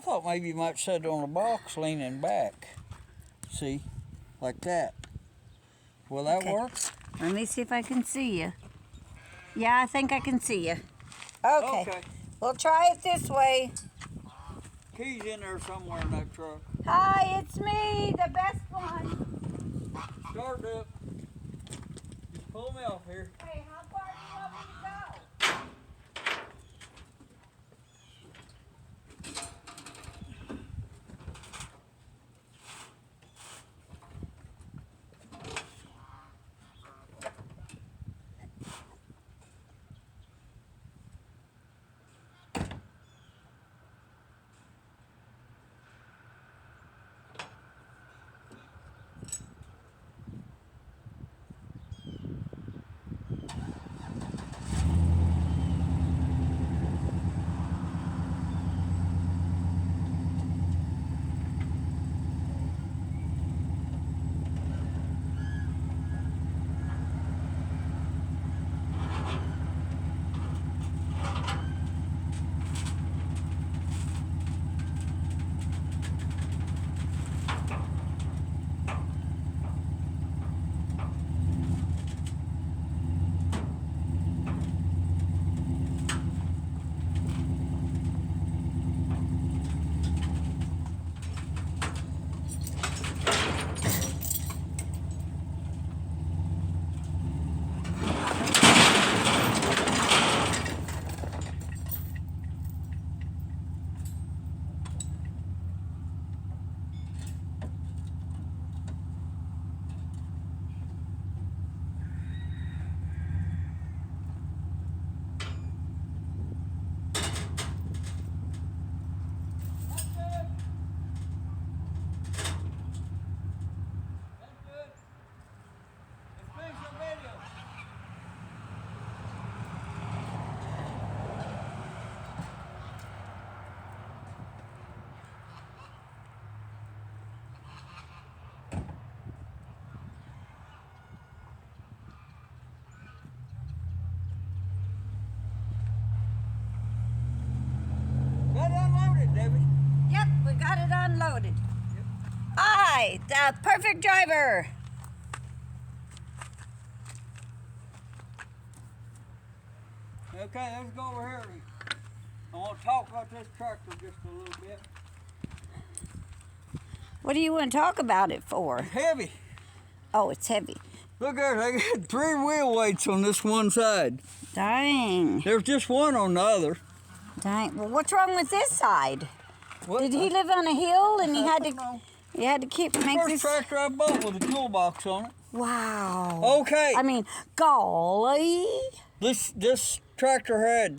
thought maybe you might sit on a box leaning back. See, like that. Will that work? Let me see if I can see you. Yeah, I think I can see you. Okay. We'll try it this way. Key's in there somewhere in that truck. Hi, it's me, the best one. Start up. Just pull me off here. Hey, how far do you want me to go? Yep, we got it unloaded. Yep. Hi, the perfect driver. Okay, let's go over here. I want to talk about this tractor just a little bit. What do you want to talk about it for? It's heavy. Oh, it's heavy. Look there, I got 3 wheel weights on this one side. Dang. There's just one on the other. Dang. Well, what's wrong with this side? What? Did he live on a hill and he had to make First this? tractor I bought with a toolbox on it. Wow. Okay. I mean, golly. This tractor had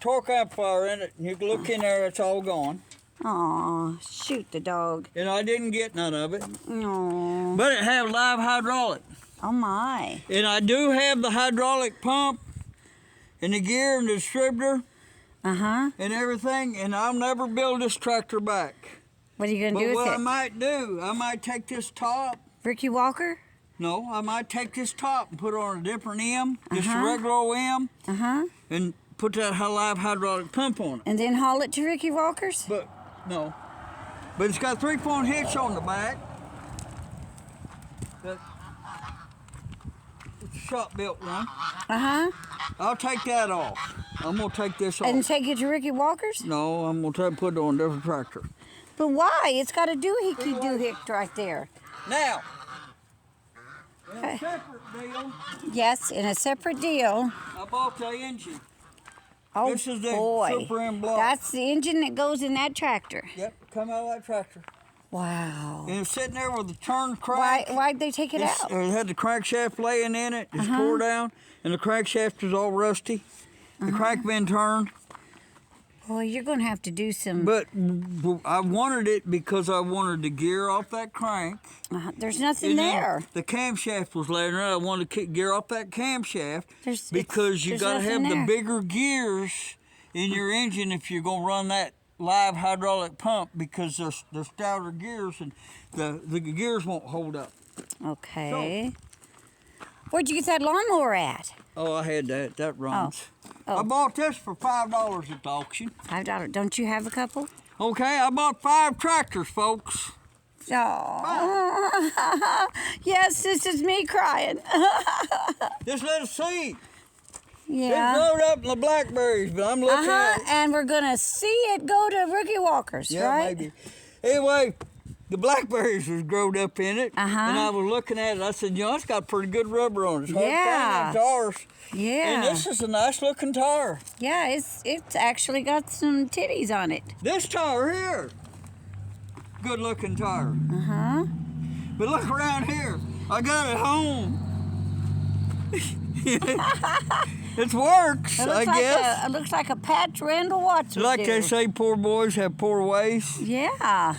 torque amplifier in it, and you can look in there, it's all gone. Aw, shoot the dog. And I didn't get none of it. No. But it had live hydraulic. Oh my. And I do have the hydraulic pump and the gear and the distributor Uh-huh. and everything, and I'll never build this tractor back. What are you going to do But with what I it? might do, I might take this top. Ricky Walker? No, I might take this top and put it on a different M, just a Uh-huh. regular old M, Uh-huh. and put that live hydraulic pump on it. And then haul it to Ricky Walker's? But, no. But it's got a 3-point hitch on the back. It's a shop-built one. Uh-huh. I'll take that off. I'm going to take this off. And take it to Ricky Walker's? No, I'm going to put it on a different tractor. But why? It's got a doohickey right there. Now, in a separate deal, Yes, in a separate deal. I bought the engine. Oh, This is the boy. Super M block. That's the engine that goes in that tractor. Yep, come out of that tractor. Wow. And it's sitting there with the turn crank. Why'd they take it out? It had the crankshaft laying in it. It's tore down, and the crankshaft is all rusty. The crank been turned. Boy, you're going to have to do some... But I wanted it because I wanted the gear off that crank. There's nothing And then there. the camshaft was laying around. I wanted to gear off that camshaft because you there's got to have nothing the there. bigger gears in your engine if you're going to run that live hydraulic pump, because they're stouter gears and the gears won't hold up. Okay. Where'd you get that lawnmower at? Oh, I had that. That runs. Oh. I bought this for $5 at the auction. $5. Don't you have a couple? Okay, I bought 5 tractors, folks. Oh. Yes, this is me crying. This little seed. Yeah. It growed up in the blackberries, but I'm looking at it. And we're gonna see it go to Rookie Walkers, Yeah, right? maybe. Anyway, the blackberries was growed up in it, and I was looking at it. I said, it's got pretty good rubber on it. It's hard to find them tires. Yeah. And this is a nice looking tire. Yeah, it's actually got some titties on it. This tire here, good looking tire. But look around here. I got it home. It works, I guess. It looks like a patch Randall Watson. Like they say, poor boys have poor ways. Yeah.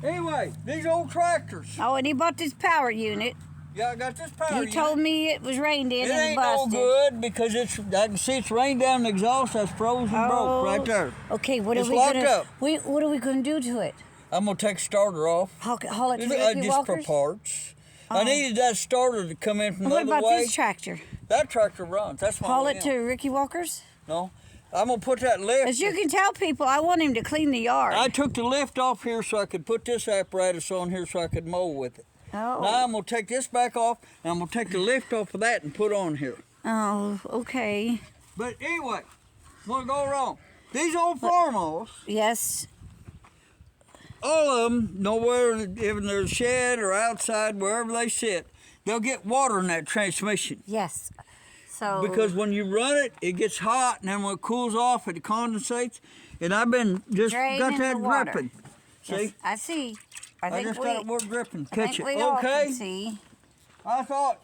Anyway, these old tractors. Oh, and he bought this power unit. Yeah, I got this power He unit. told me it was rained in It and ain't busted. no good because I can see it's rained down the exhaust. That's frozen broke right there. Okay, what It's are we locked gonna? up. What are we gonna do to it? I'm gonna take the starter off. Haul it to Just Ricky for Walkers? parts. I needed that starter to come in from the What other about way. this tractor? That tractor runs. That's my Haul limb. it to Ricky Walkers? No, I'm gonna put that lift. As you can tell people, I want him to clean the yard. I took the lift off here so I could put this apparatus on here so I could mow with it. Oh. Now I'm gonna take this back off and I'm gonna take the lift off of that and put on here. Oh, okay. But anyway, what's go wrong? These old farmhouse, Yes. all of them, nowhere in their shed or outside, wherever they sit, they'll get water in that transmission. Yes. So. Because when you run it, it gets hot, and then when it cools off, it condensates. And I've been just got Draining that the water. dripping. See? Yes, I see. I think just we. got it more dripping. I Catch think it. we all Okay. can see. I thought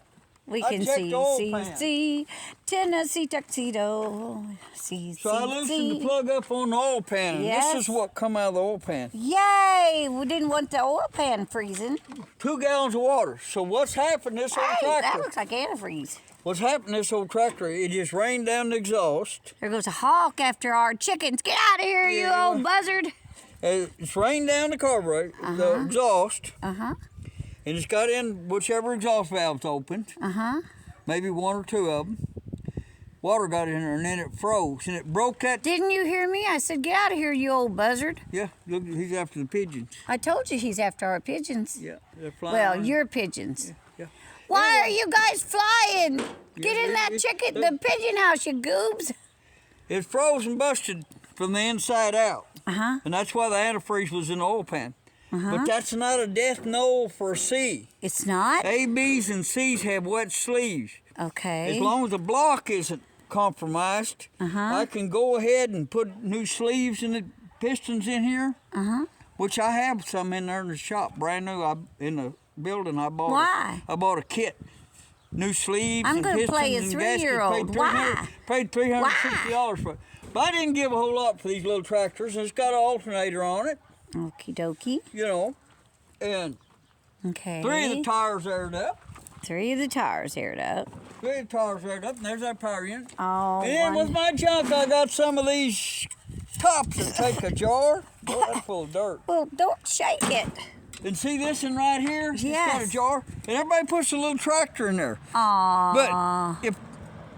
We I can checked see, the oil see, pan. see. Tennessee tuxedo. See, so. I loosened the plug up on the oil pan, and Yes. this is what come out of the oil pan. Yay! We didn't want the oil pan freezing. 2 gallons of water. So what's happened this old Hey, that tractor? looks like antifreeze. What's happened this old tractor? It just rained down the exhaust. There goes a hawk after our chickens. Get out of here, you Yeah. old buzzard. It's rained down the carburetor, the exhaust, Uh-huh. and it's got in whichever exhaust valve's opened. Uh-huh. Maybe 1 or 2 of them. Water got in there and then it froze and it broke that. Didn't you hear me? I said, get out of here, you old buzzard. Yeah, look, he's after the pigeons. I told you he's after our pigeons. Yeah, they're flying. Well, around. your pigeons. Yeah. Why are you guys flying? Get in that it- the pigeon house, you goobs. It's froze and busted from the inside out. Uh-huh. And that's why the antifreeze was in the oil pan. But that's not a death knell for a C. It's not? A, B's, and C's have wet sleeves. Okay. As long as the block isn't compromised, I can go ahead and put new sleeves and the pistons in here, which I have some in there in the shop, brand new. In the building, I bought. Why? I bought a kit, new sleeves I'm and gonna pistons play a and gaskets. 3-year-old. Why? Paid $360 for it. But I didn't give a whole lot for these little tractors. It's got an alternator on it, Okie dokie. you know, and Okay. 3 of the tires aired up. 3 of the tires aired up. 3 of the tires aired up, and there's that power unit. Oh, And then with my junk, I got some of these tops that take a jar. Oh, that's full of dirt. well, don't shake it. And see this one right here? It's got Yes. a jar. And everybody puts a little tractor in there. Aww. But if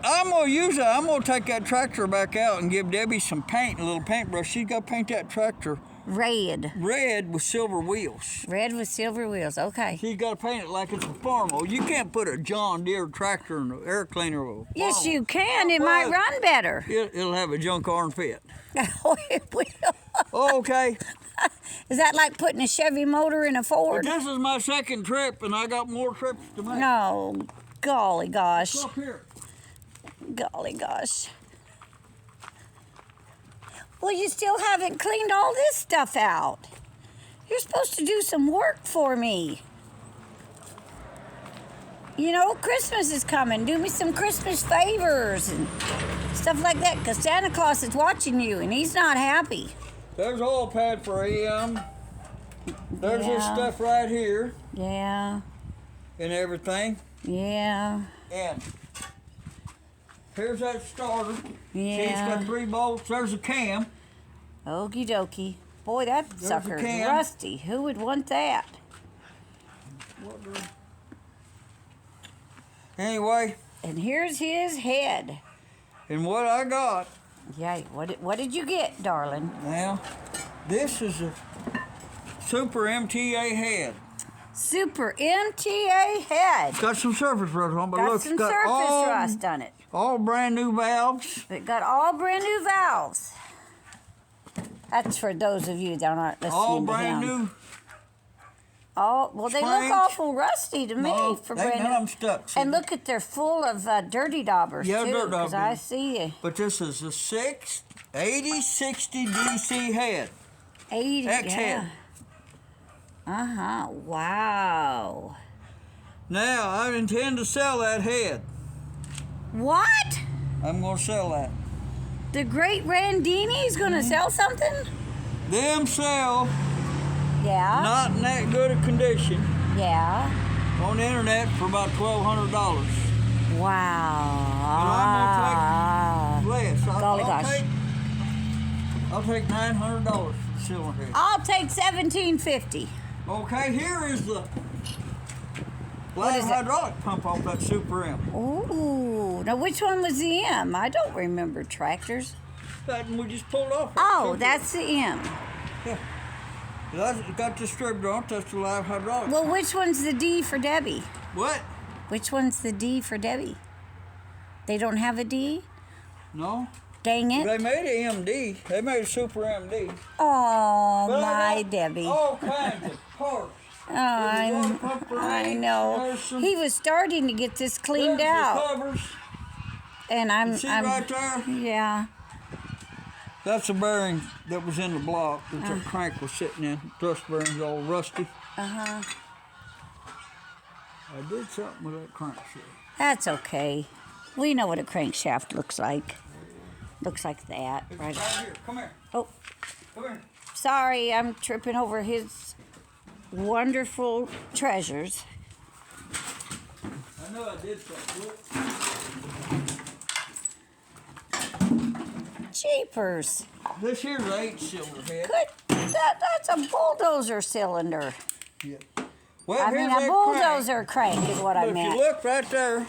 I'm going to use it, I'm going to take that tractor back out and give Debbie some paint, a little paintbrush. She's got to paint that tractor Red. red with silver wheels. Red with silver wheels. Okay. She's got to paint it like it's a farm. You can't put a John Deere tractor in an air cleaner of a farm. Yes, you can. It might run better. It'll have a junk arm fit. Oh, it will. Okay. Is that like putting a Chevy motor in a But Ford? this is my second trip, and I got more trips to make. No. Golly gosh. Up here. Golly gosh. Well, you still haven't cleaned all this stuff out. You're supposed to do some work for me. You know, Christmas is coming. Do me some Christmas favors and stuff like that, because Santa Claus is watching you and he's not happy. There's oil pad for AM. There's this Yeah. stuff right here Yeah, and everything. yeah, And here's that starter. See, it's yeah. got 3 bolts. There's a cam. Okie dokie. Boy, that There's a sucker's can. rusty. Who would want that? Anyway, And here's his head. and what I got Yay, what did you get, darling? now, This is a Super MTA head. Super MTA head. It's got some surface rust on, but Got look, some it's got surface rust on it. all brand new valves. It got all brand new valves. That's for those of you that aren't listening All to brand him. new. Oh, well, they look springs. awful rusty to me No, for they brand none new. of them stuck. See? And look at they're full of dirty daubers Yeah, too. dirt Because I daubers. see you. But this is a 8060 DC head. 80. X head. Wow. Now, I intend to sell that head. What? I'm going to sell that. The great Randini's gonna sell something? Them sell, Yeah. not in that good a condition, Yeah. on the internet for about $1,200. Wow. Less. Golly gosh. I'll take $900 for the cylinder head. I'll take $17.50. Okay, here is the What is it? hydraulic pump off that Super M. Ooh. Now which one was the M? I don't remember tractors. That one we just pulled off. Oh, that's the M. Yeah. That's got distributor on it. That's the live hydraulic. Well, which one's the D for Debbie? What? Which one's the D for Debbie? They don't have a D? No. Dang it. They made a MD. They made a Super MD. Oh, But my I got Debbie. all kinds of parts. Oh, I know. He was starting to get this cleaned There's the out. covers. And I'm right there? Yeah. That's a bearing that was in the block that the crank was sitting in. Thrust bearing's all rusty. Uh-huh. I did something with that crankshaft. That's okay. We know what a crankshaft looks like. Looks like that, It's right? right here. Come here. Oh, Come here. sorry, I'm tripping over his wonderful treasures. I know I did something. Look. Jeepers. This here's an 8-cylinder head. Good. That's a bulldozer cylinder. Yeah. Well, I mean, here's a that bulldozer crank is what I Crank. If meant. you look right there, it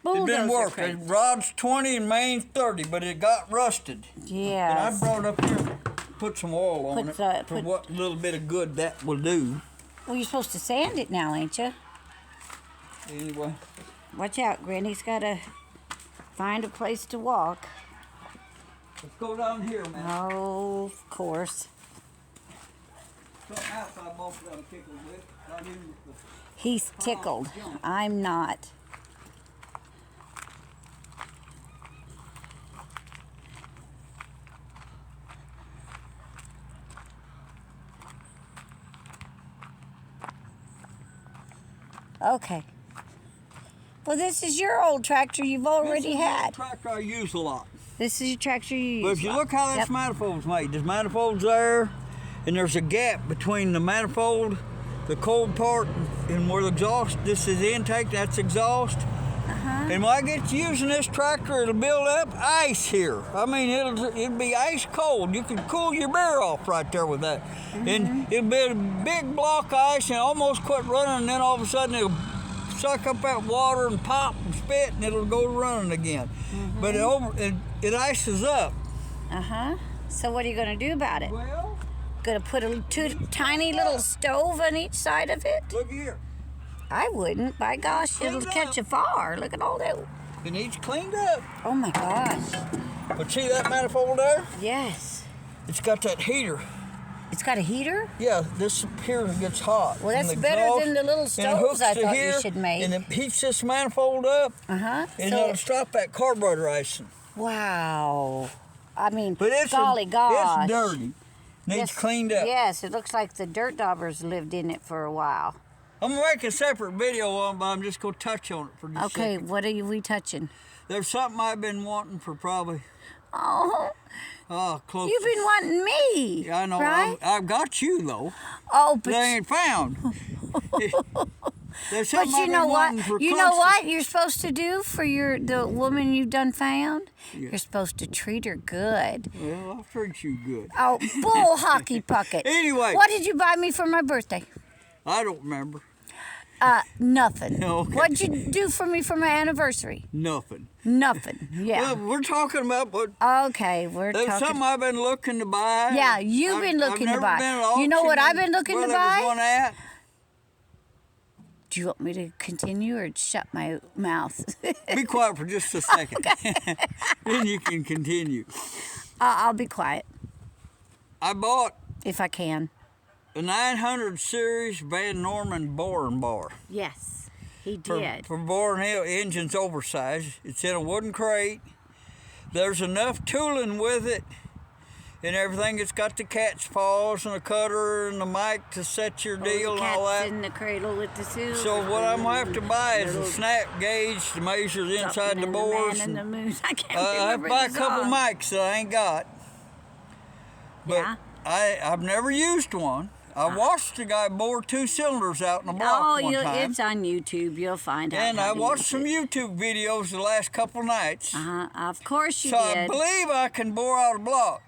Bulldozer didn't work. The crank. rod's 20 and main's 30, but it got rusted. And I Yes. brought it up here and put some oil on Put it for put- what little bit of good that will do. Well, you're supposed to sand it now, ain't you? Anyway, Watch out, Granny's got to find a place to walk. let's go down here, man. Oh, of course. Something else I both got tickled with. Not even with the He's tickled. I'm not. Okay. Well, this is your old tractor you've already This is had. the tractor I use a lot. This is your tractor you use. But if you look how this Yep. manifold's made, this manifold's there, and there's a gap between the manifold, the cold part, and where the exhaust. This is intake, that's exhaust. And when I get to using this tractor, it'll build up ice here. I mean, it'll be ice cold. You can cool your beer off right there with that. And it'll be a big block of ice and almost quit running, and then all of a sudden it'll suck up that water and pop and spit, and it'll go running again. But it ices up. So what are you going to do about it? Well, Going to put a tiny little stove on each side of it? look here. I wouldn't. By gosh, it'll Cleaned catch up. a fire. Look at all that. It needs cleaned up. Oh my gosh. But see that manifold there? Yes. It's got that heater. It's got a heater? Yeah, this here gets hot. Well, that's from the better exhaust, than the little and it stoves hooks I to thought you here, should make. And it heats this manifold up, Uh-huh. and So- it'll stop that carburetor icing. Wow. I mean, But it's golly gosh. it's dirty. Needs Yes, cleaned up. Yes, it looks like the dirt daubers lived in it for a while. I'm gonna make a separate video on it, but I'm just gonna touch on it for just a Okay, second. what are we touching? There's something I've been wanting for probably Oh, close. you've been wanting me. Yeah, I know. Right? I've got you though. Oh, They ain't found. There's but something you I've know been what? wanting for You know close. what you're supposed to do for the woman you've done found? Yeah. You're supposed to treat her good. Well, I'll treat you good. Oh, bull hockey bucket. Anyway. What did you buy me for my birthday? I don't remember. Nothing. Okay. What'd you do for me for my anniversary? Nothing. Nothing. Yeah. Well, we're talking about what. Okay, we're There's talking. something I've been looking to buy. Yeah, you've been looking to buy. You know what I've been looking to buy? One at. Do you want me to continue or shut my mouth? Be quiet for just a second. Then you can continue. I'll be quiet I bought if I can. a 900 series Van Norman boring bar. Yes, he For did. boring hill, engine's oversized. It's in a wooden crate. There's enough tooling with it and everything. It's got the cat's paws and a cutter and the mic to set your deal and all that. In the cradle with the tools. So what I'm gonna have to buy is a snap gauge to measure the inside the bores. And the moon. I can't I have remember to buy a the couple song. mics that I ain't got. But Yeah. I've never used one. I watched a guy bore 2 cylinders out in a block one time. It's on YouTube. You'll find out. And how I to watched use some it. YouTube videos the last couple nights. Of course you So I did. believe I can bore out a block.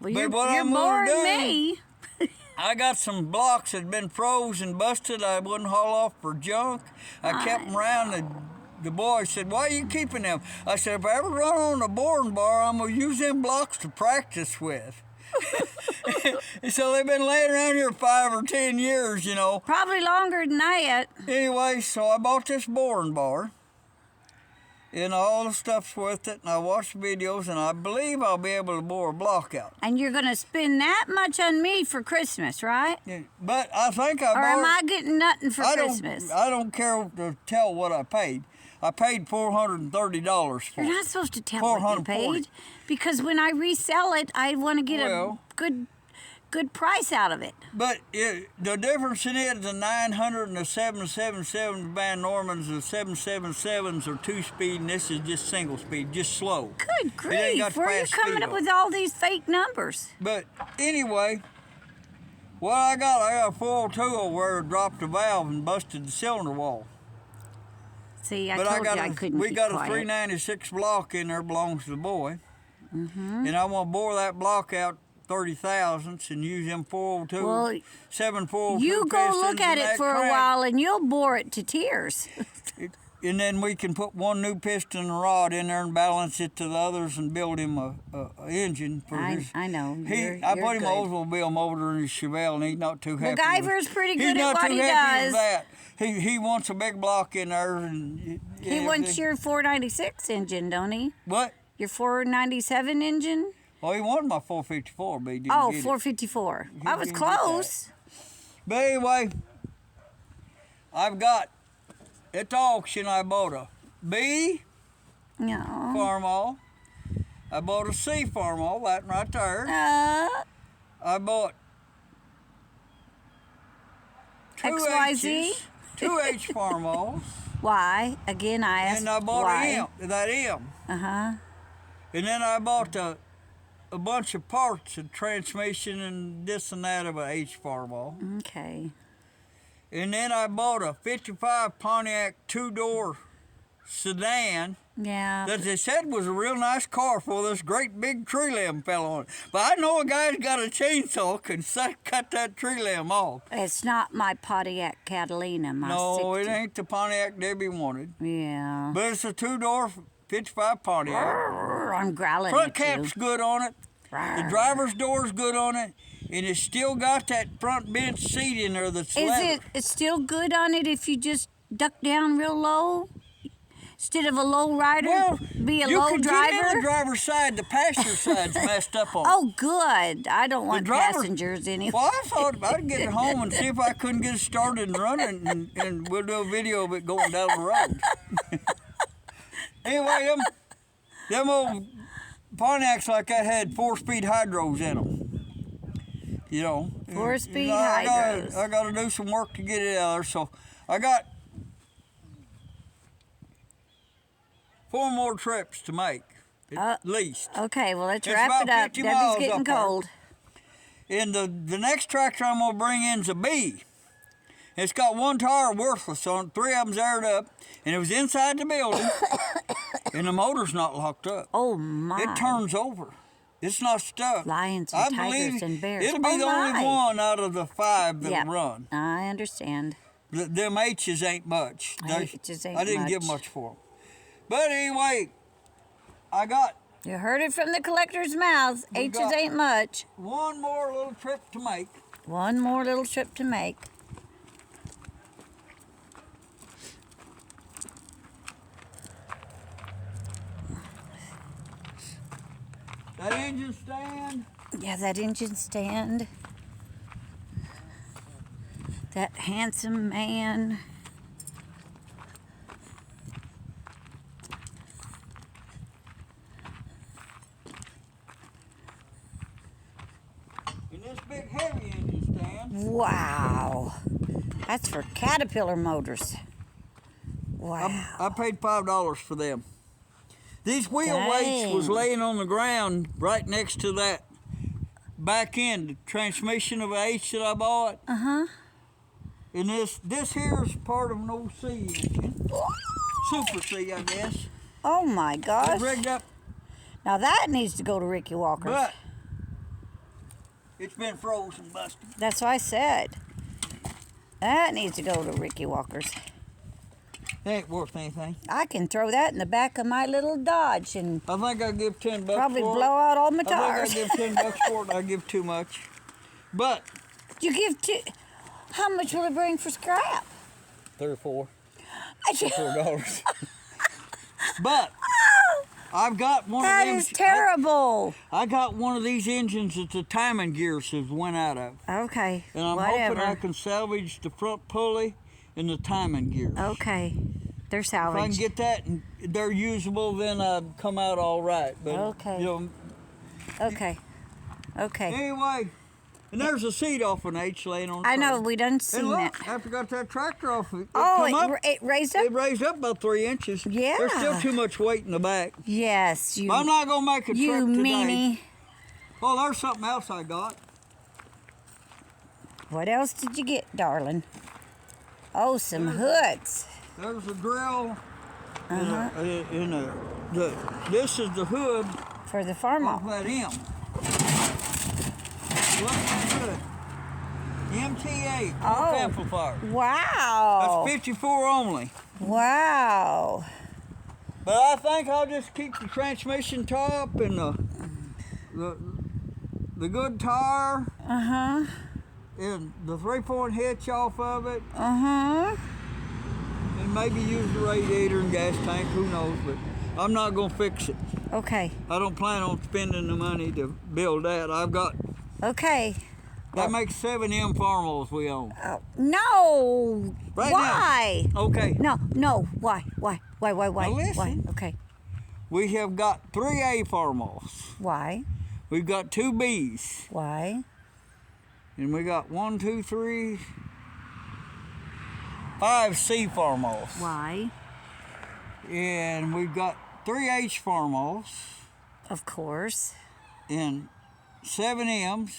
Well, but you're, what you're I'm gonna boring do- me. I got some blocks that had been froze and busted. I wouldn't haul off for junk. I kept them around. The boy said, "Why are you keeping them?" I said, "If I ever run on a boring bar, I'm going to use them blocks to practice with." So they've been laying around here 5 or 10 years, you know. Probably longer than that. Anyway, so I bought this boring bar. And all the stuff's with it, and I watched videos, and I believe I'll be able to bore a block out. And you're going to spend that much on me for Christmas, right? Yeah, but I think I Or am I borrowed... getting nothing for Christmas? I don't care to tell what I paid. I paid $430 for You're it. not supposed to tell what you $440. paid. Because when I resell it, I want to get Well- a good price out of it. But the difference in it, the 900 and the 777 Van Normans, the 777s are 2-speed, and this is just single speed, just slow. Good It ain't got grief. Where are you fast coming speed up on with it. all these fake numbers? But anyway, what I got a 402 over there, dropped a valve and busted the cylinder wall. See, I But told you I couldn't we keep got quiet. a 396 block in there, belongs to the boy. And I want to bore that block out 30 thousandths and use them 402, Well, 7 402 You go pistons look at and it that for a crank. while and you'll bore it to tears. And then we can put one new piston and rod in there and balance it to the others and build him a engine for his. I know. I put him an Oldsmobile motor in his Chevelle, and he's not too happy. MacGyver's pretty He's good at not what too he happy does. with that. He wants a big block in there, and He wants your 496 engine, don't he? what? Your 497 engine? Well, he wanted my 454, but he didn't Oh, get it. 454. He I was didn't get that. close. But anyway, I've got at the auction. I bought a B No. Farmall. I bought a C Farmall, that right there. I bought two XYZ? H's, 2H Farmalls, Why? Again, I asked and I bought why. that M. Uh-huh. And then I bought a bunch of parts and transmission and this and that of a H Farmall. Okay. And then I bought a 55 Pontiac 2-door sedan Yeah. that they said was a real nice car before this great big tree limb fell on it. But I know a guy's got a chainsaw can cut that tree limb off. It's not my Pontiac Catalina, my No, 60. it ain't the Pontiac Debbie wanted. Yeah. But it's a 2-door 55 Pontiac. I'm growling Front at cap's good on it. The driver's door's good on it. And it's still got that front bench seat in there that's you. leather. It's still good on it if you just duck down real low? Instead of a low rider, Well, be a you low can driver? get in the driver's side. The passenger side's messed up on it. Oh, good. I don't want driver- passengers anyway. Well, I thought I'd get it home and see if I couldn't get it started and running, and we'll do a video of it going down the road. Anyway, them old Pontiacs like that had 4-speed hydros in them. You know. 4-speed hydros. hydros. I got to do some work to get it out of there, so I got 4 more trips to make, at least. Okay, well, let's It's wrap about it up. 50 Debbie's miles getting up there. cold. And the next tractor I'm going to bring in's a B. It's got 1 tire worthless on it, 3 of them's aired up, and it was inside the building, and the motor's not locked up. Oh, my. It turns over. It's not stuck. Lions I and tigers believe and bears. it'll be Oh, the only my. one out of the 5 that'll Yeah, run. I understand. Them H's ain't much. H's ain't I didn't much. give much for them. But anyway, I got You heard it from the collector's mouth. We H's got- ain't much. one more little trip to make. One more little trip to make. That engine stand, Yeah, that engine stand. That handsome man. and this big heavy engine stand. Wow. That's for Caterpillar motors. Wow. I paid $5 for them. These wheel weights was Dang. laying on the ground right next to that back end transmission of a H that I bought. Uh-huh. And this here is part of an old C engine. Super C, I guess. Oh my It's gosh. rigged up, Now that needs to go to Ricky Walker's. but it's been froze and busted. That's what I said. That needs to go to Ricky Walker's. It ain't worth anything. I can throw that in the back of my little Dodge and I think I'll give $10 probably for blow out all my it. I tires. think I'll give $10 for it. I give too much. But You give two. How much will it bring for scrap? $3 or I $4. But I've got one That of them. is terrible. I got one of these engines that the timing gears have went out of. Okay. And I'm whatever. hoping I can salvage the front pulley and the timing gears. Okay. They're If I can salvaged. get that and they're usable, then I'd come out all right. But, Okay. You know, Okay. Okay. anyway, and there's a seat off an H laying on the I know, trailer. we done And seen look, that. after I got that tractor off, it Oh, come up. it raised up? It raised up about 3 inches. Yeah. There's still too much weight in the back. Yes, you. I'm not gonna make a You trip today. meanie. Oh, there's something else I got. What else did you get, darling? Oh, some hoods. There's a grill. Uh-huh. This is the hood For the farm off off. that M. Look good. MTA Oh. amplifier. Wow. That's 54 only. Wow. But I think I'll just keep the transmission top and the good tire Uh-huh. and the 3-point hitch off of it, Uh-huh. and maybe use the radiator and gas tank. Who knows? But I'm not gonna fix it. Okay. I don't plan on spending the money to build that. I've got Okay. that makes 7 M farmals we own. Oh, no. Right Why? now. Okay. No. Why? Now listen. Why? Okay. We have got 3 A farmals. Why? We've got 2 B's. Why? And we got 1, 2, 3, 5 C farmals. Why? And we've got 3 H farmals Of course. and 7 M's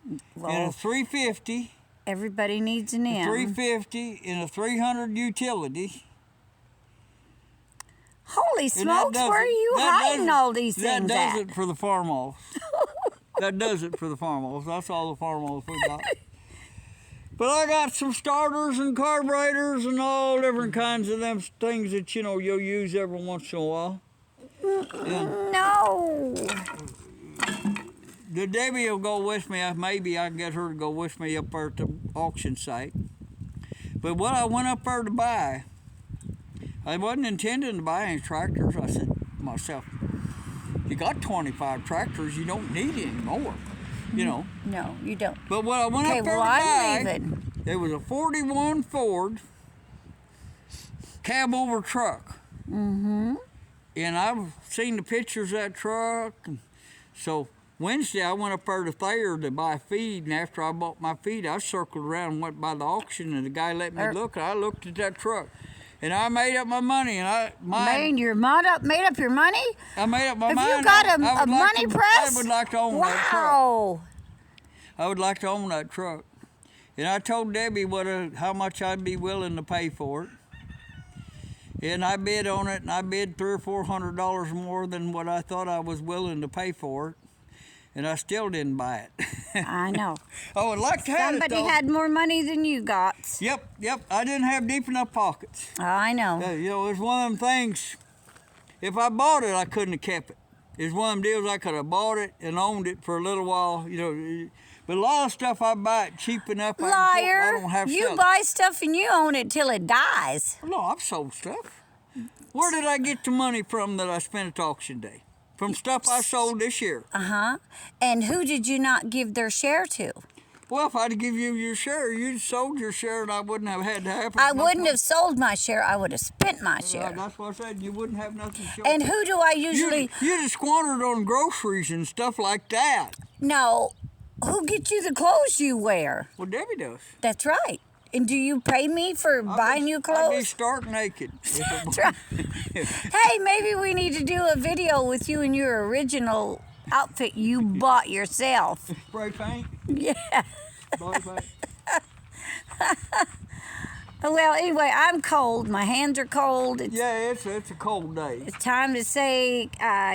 and a Well, 350, everybody needs an M. 350 and a 300 utility. Holy And that smokes, does where are it- you that hiding does it- all these That things does at? it for the farmals. That does it for the farmals. That's all the farmals we got. But I got some starters and carburetors and all different kinds of them things that, you know, you'll use every once in a while. And No. the Debbie will go with me. Maybe I can get her to go with me up there at the auction site. But what I went up there to buy, I wasn't intending to buy any tractors. I said to myself, you got 25 tractors, you don't need any more, you know. No, you don't. But what I went Okay, up there well, to I'm buy, leaving. it was a 41 Ford cab over truck. Mm-hmm. And I've seen the pictures of that truck. And so Wednesday I went up there to Thayer to buy feed, and after I bought my feed, I circled around and went by the auction, and the guy let me look, and I looked at that truck. And I made up my money, and Made up your money? I made up my Have mind. you got I a would like money to- press? I would like to own that truck. Wow. I would like to own that truck. And I told Debbie how much I'd be willing to pay for it. And I bid on it, and I bid $300 or $400 more than what I thought I was willing to pay for it. and I still didn't buy it. I know. I would like to have it, Somebody though. had more money than you got. Yep. I didn't have deep enough pockets. I know. You know, it's one of them things. If I bought it, I couldn't have kept it. It's one of them deals I could have bought it and owned it for a little while, you know. But a lot of stuff I buy it cheap enough. I Liar! don't have to You sell it. buy stuff and you own it till it dies. No, I've sold stuff. Where did I get the money from that I spent at auction day? From stuff I sold this year. And who did you not give their share to? Well, if I'd give you your share, you'd sold your share, and I wouldn't have had to happen. I wouldn't have sold my share. I would have spent my share. That's what I said. You wouldn't have nothing to show. And who do I usually... You'd have squandered on groceries and stuff like that. No. Who gets you the clothes you wear? Well, Debbie does. That's right. And do you pay me for buying you clothes? I'd be stark naked. That's right. Hey, maybe we need to do a video with you in your original outfit you bought yourself. Spray paint? Yeah. Body paint? Well, anyway, I'm cold. My hands are cold. Yeah, it's a cold day. It's time to say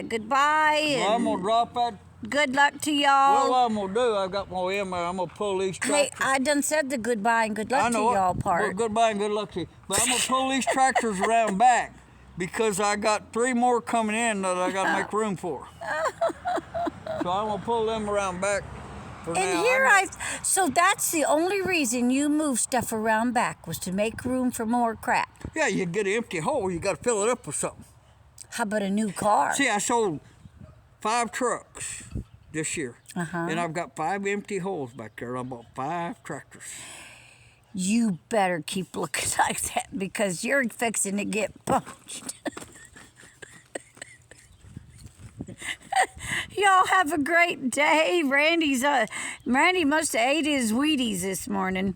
goodbye. Well, I'm going to drop that. Good luck to y'all. Well, what I'm going to do, I've got more in there. I'm going to pull these tractors. Hey, I done said the goodbye and good luck to it. y'all part. Well, goodbye and good luck to you. But I'm going to pull these tractors around back because I got 3 more coming in that I got to make room for. So I'm going to pull them around back for now. And here so that's the only reason you move stuff around back was to make room for more crap. Yeah, you get an empty hole, you got to fill it up with something. How about a new car? See, I sold 5 trucks this year, and I've got 5 empty holes back there. I bought 5 tractors. You better keep looking like that because you're fixing to get punched. Y'all have a great day. Randy must have ate his Wheaties this morning.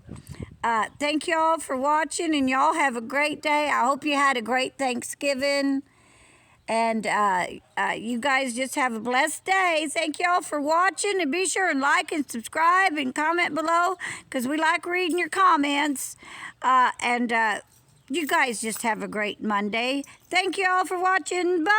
Thank y'all for watching, and y'all have a great day. I hope you had a great Thanksgiving. And you guys just have a blessed day. Thank y'all for watching. And be sure and like and subscribe and comment below because we like reading your comments. You guys just have a great Monday. Thank y'all for watching. Bye.